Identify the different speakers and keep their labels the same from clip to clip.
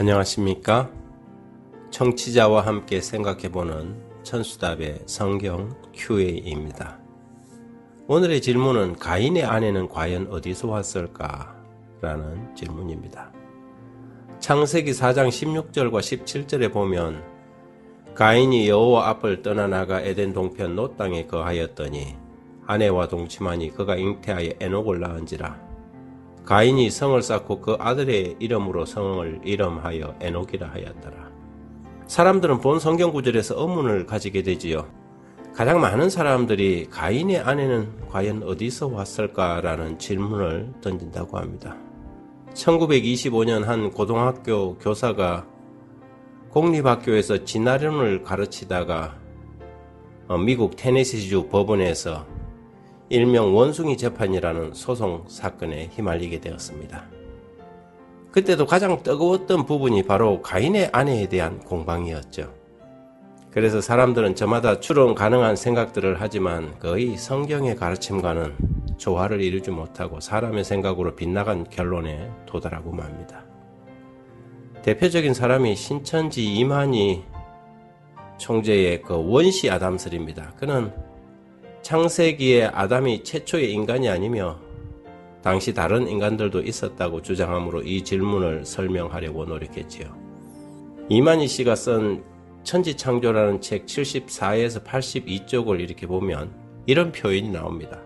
Speaker 1: 안녕하십니까? 청취자와 함께 생각해보는 천수답의 성경 Q&A입니다. 오늘의 질문은 가인의 아내는 과연 어디서 왔을까? 라는 질문입니다. 창세기 4장 16절과 17절에 보면 가인이 여호와 앞을 떠나나가 에덴 동편 놋 땅에 거하였더니 아내와 동침하니 그가 잉태하여 에녹을 낳은지라. 가인이 성을 쌓고 그 아들의 이름으로 성을 이름하여 에녹이라 하였더라. 사람들은 본 성경 구절에서 의문을 가지게 되지요. 가장 많은 사람들이 가인의 아내는 과연 어디서 왔을까라는 질문을 던진다고 합니다. 1925년 한 고등학교 교사가 공립학교에서 진화론을 가르치다가 미국 테네시주 법원에서 일명 원숭이 재판이라는 소송 사건에 휘말리게 되었습니다. 그때도 가장 뜨거웠던 부분이 바로 가인의 아내에 대한 공방이었죠. 그래서 사람들은 저마다 추론 가능한 생각들을 하지만 거의 성경의 가르침과는 조화를 이루지 못하고 사람의 생각으로 빗나간 결론에 도달하고 맙니다. 대표적인 사람이 신천지 이만희 총재의 그 원시 아담설입니다. 그는 창세기에 아담이 최초의 인간이 아니며 당시 다른 인간들도 있었다고 주장하므로 이 질문을 설명하려고 노력했지요. 이만희 씨가 쓴 천지창조라는 책 74에서 82쪽을 이렇게 보면 이런 표현이 나옵니다.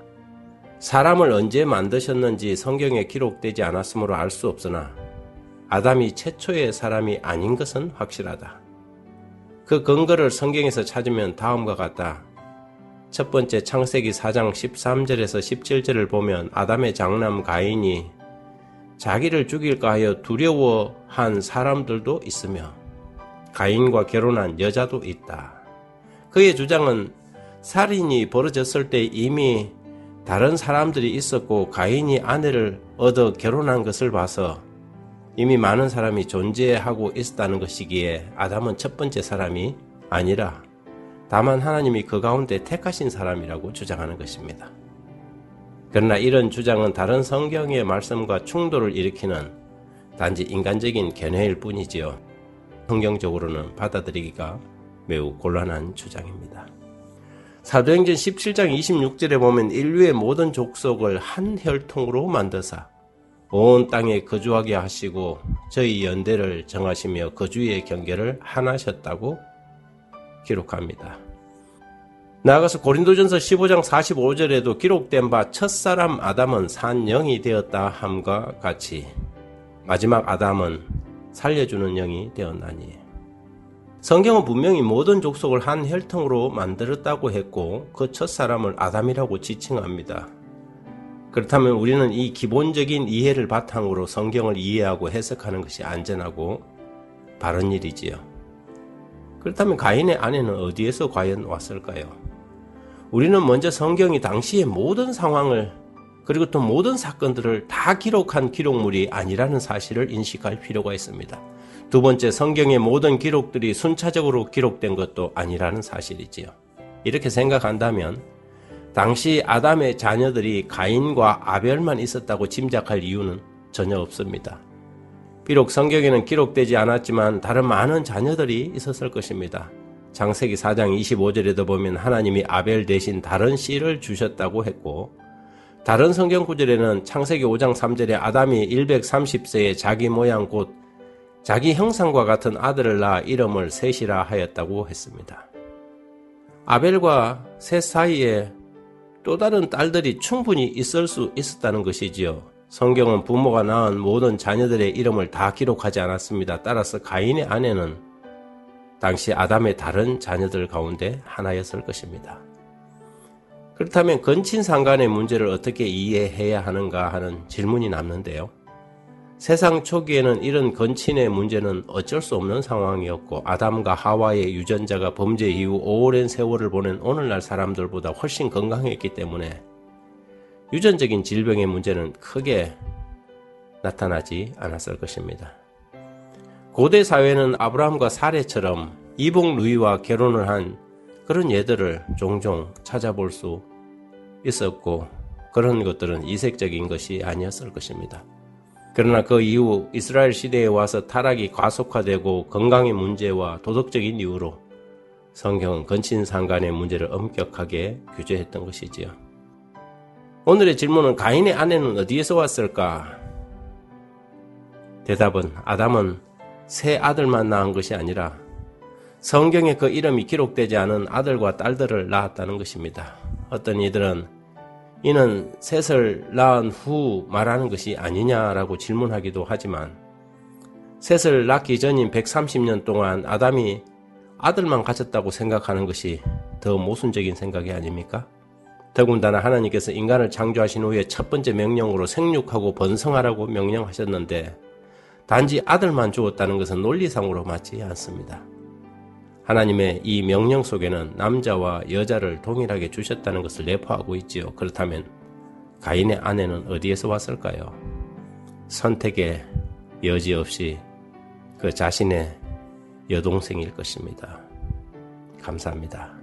Speaker 1: 사람을 언제 만드셨는지 성경에 기록되지 않았으므로 알 수 없으나 아담이 최초의 사람이 아닌 것은 확실하다. 그 근거를 성경에서 찾으면 다음과 같다. 첫 번째 창세기 4장 13절에서 17절을 보면 아담의 장남 가인이 자기를 죽일까 하여 두려워한 사람들도 있으며 가인과 결혼한 여자도 있다. 그의 주장은 살인이 벌어졌을 때 이미 다른 사람들이 있었고 가인이 아내를 얻어 결혼한 것을 봐서 이미 많은 사람이 존재하고 있었다는 것이기에 아담은 첫 번째 사람이 아니라 다만 하나님이 그 가운데 택하신 사람이라고 주장하는 것입니다. 그러나 이런 주장은 다른 성경의 말씀과 충돌을 일으키는 단지 인간적인 견해일 뿐이지요. 성경적으로는 받아들이기가 매우 곤란한 주장입니다. 사도행전 17장 26절에 보면 인류의 모든 족속을 한 혈통으로 만드사 온 땅에 거주하게 하시고 저희 연대를 정하시며 거주의 경계를 하나셨다고 기록합니다. 나아가서 고린도전서 15장 45절에도 기록된 바 첫사람 아담은 산 영이 되었다 함과 같이 마지막 아담은 살려주는 영이 되었나니. 성경은 분명히 모든 족속을 한 혈통으로 만들었다고 했고 그 첫사람을 아담이라고 지칭합니다. 그렇다면 우리는 이 기본적인 이해를 바탕으로 성경을 이해하고 해석하는 것이 안전하고 바른 일이지요. 그렇다면 가인의 아내는 어디에서 과연 왔을까요? 우리는 먼저 성경이 당시의 모든 상황을 그리고 또 모든 사건들을 다 기록한 기록물이 아니라는 사실을 인식할 필요가 있습니다. 두 번째, 성경의 모든 기록들이 순차적으로 기록된 것도 아니라는 사실이지요. 이렇게 생각한다면 당시 아담의 자녀들이 가인과 아벨만 있었다고 짐작할 이유는 전혀 없습니다. 비록 성경에는 기록되지 않았지만 다른 많은 자녀들이 있었을 것입니다. 창세기 4장 25절에도 보면 하나님이 아벨 대신 다른 씨를 주셨다고 했고 다른 성경 구절에는 창세기 5장 3절에 아담이 130세에 자기 모양 곧 자기 형상과 같은 아들을 낳아 이름을 셋이라 하였다고 했습니다. 아벨과 셋 사이에 또 다른 딸들이 충분히 있을 수 있었다는 것이지요. 성경은 부모가 낳은 모든 자녀들의 이름을 다 기록하지 않았습니다. 따라서 가인의 아내는 당시 아담의 다른 자녀들 가운데 하나였을 것입니다. 그렇다면 건친상간의 문제를 어떻게 이해해야 하는가 하는 질문이 남는데요. 세상 초기에는 이런 건친의 문제는 어쩔 수 없는 상황이었고 아담과 하와의 유전자가 범죄 이후 오랜 세월을 보낸 오늘날 사람들보다 훨씬 건강했기 때문에 유전적인 질병의 문제는 크게 나타나지 않았을 것입니다. 고대 사회는 아브라함과 사레처럼 이복 누이와 결혼을 한 그런 예들을 종종 찾아볼 수 있었고 그런 것들은 이색적인 것이 아니었을 것입니다. 그러나 그 이후 이스라엘 시대에 와서 타락이 가속화되고 건강의 문제와 도덕적인 이유로 성경은 근친상간의 문제를 엄격하게 규제했던 것이지요. 오늘의 질문은 가인의 아내는 어디에서 왔을까? 대답은 아담은 세 아들만 낳은 것이 아니라 성경에 그 이름이 기록되지 않은 아들과 딸들을 낳았다는 것입니다. 어떤 이들은 이는 셋을 낳은 후 말하는 것이 아니냐라고 질문하기도 하지만 셋을 낳기 전인 130년 동안 아담이 아들만 가졌다고 생각하는 것이 더 모순적인 생각이 아닙니까? 더군다나 하나님께서 인간을 창조하신 후에 첫 번째 명령으로 생육하고 번성하라고 명령하셨는데 단지 아들만 주었다는 것은 논리상으로 맞지 않습니다. 하나님의 이 명령 속에는 남자와 여자를 동일하게 주셨다는 것을 내포하고 있지요. 그렇다면 가인의 아내는 어디에서 왔을까요? 선택의 여지 없이 그 자신의 여동생일 것입니다. 감사합니다.